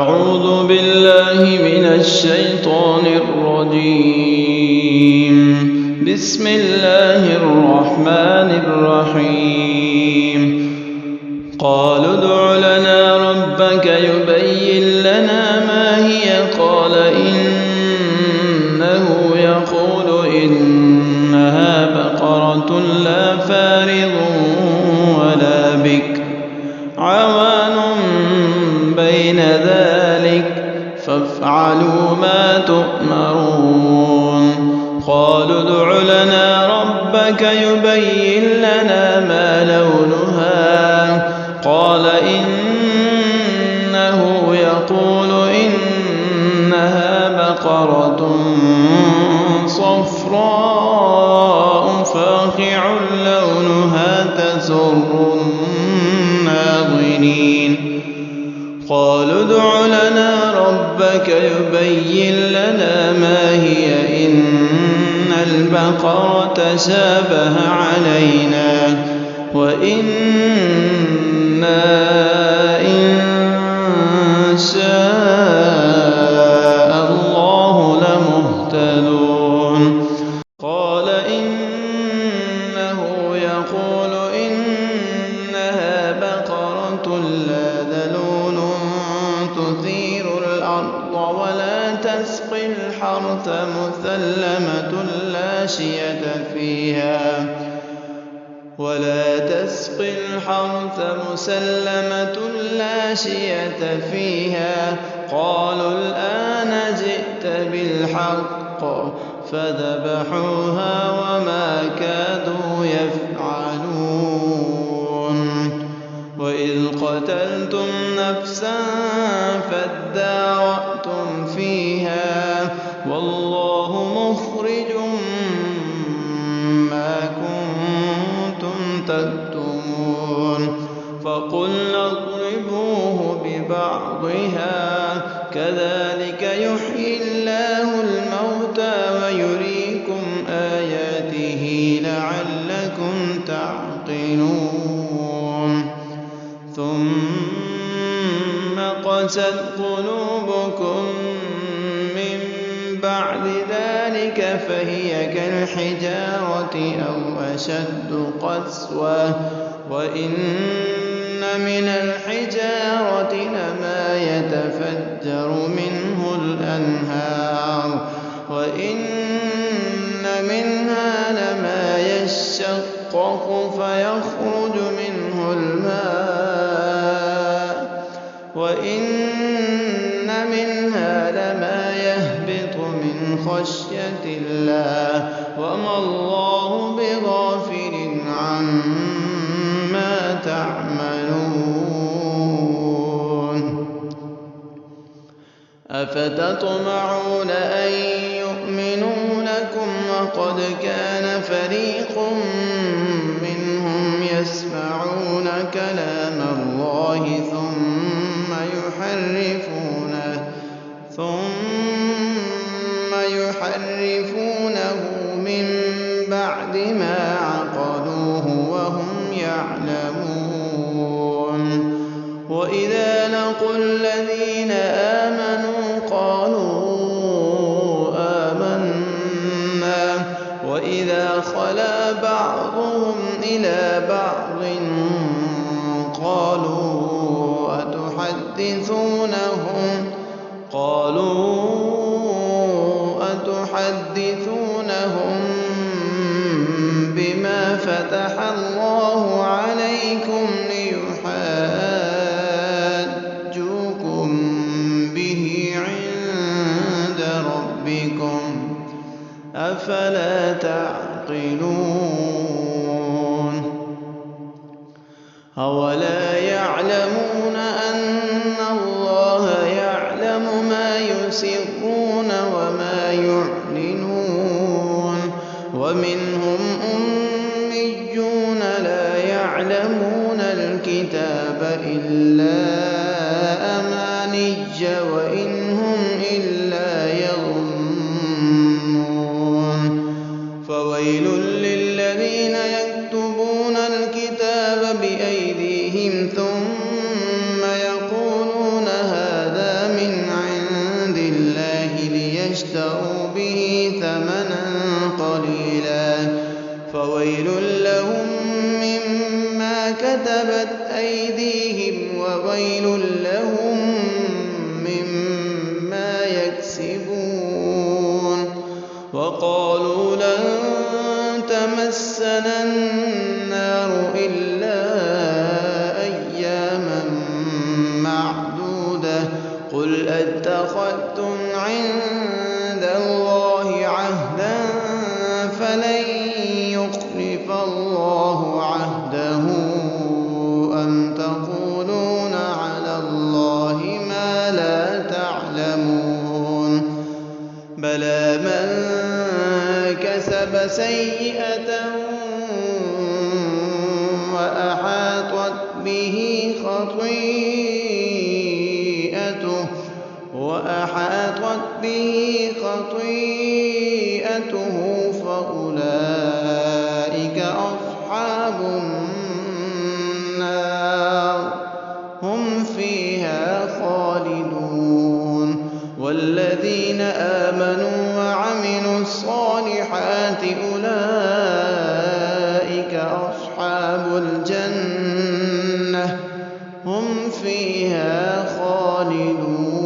أعوذ بالله من الشيطان الرجيم. بسم الله الرحمن الرحيم. قالوا ادع لنا ربك يبين لنا ما هي قال إنه يقول إنها بقرة لا فارض ولا بكر عوان بين ذلك فافعلوا ما تؤمرون. قالوا ادع لنا ربك يبين لنا ما لونها قال إنه يقول إنها بقرة صفراء فاقع لونها تسر الناظرين. قالوا ادع لنا ربك يبين لنا ما هي إن البقرة تشابه علينا وإنا إن شاء الله لمهتدون. قال إنه يقول إنها بقرة لا ذلول تثير الأرض ولا تسقي الحرث مسلمة لا شية فيها. قالوا الآن جئت بالحق فذبحوها وما كادوا يفعلون. وإذ قتلتم نفسا فادارأتم فيها والله مخرج ما كنتم تكتمون. فقلنا اضربوه ببعضها كذلك يحيي الله الموتى ويريكم آياته لعلكم تعقلون. ثم قست قلوبكم من بعد ذلك فهي كالحجارة أو أشد قسوة وإن من الحجارة لما يتفجر منه الأنهار وإن منها لما يشقق فيخرج منه الماء وإن منها لما يهبط من خشية الله وما الله بغافل عما تعملون. أفتطمعون أن يؤمنوا لكم وقد كان فريق منهم يسمعون كلام الله ثم يحرفونه من بعد ما عقلوه وهم يعلمون. وإذا لقوا الذين آمنوا قالوا آمنا وإذا خلا بعضهم إلى بعض قالوا أتحدثونهم بما فتح الله عليكم ليحاجوكم به عند ربكم أفلا تعقلون. أولا يعلمون أن الله يعلم ما يسرون وما يعلنون. ومنهم أميون لا يعلمون الكتاب إلا أماني وإن هم إلا يظنون. فويل للذين يكتبون الكتاب بأيديهم ثم يقولون هذا من فويل لهم مما كتبت أيديهم وويل لهم مما يكسبون. وقالوا لن تمسنا النار إلا أياما معدودة قل أتخذتم عند الله عهدا فلن يخلف الله عهده أم تقولون على الله ما لا تعلمون. بلى من كسب سيئة وأحاطت به خطيئته فأولئك أصحاب النار هم فيها خالدون. والذين آمنوا وعملوا الصالحات أولئك أصحاب الجنة هم فيها خالدون.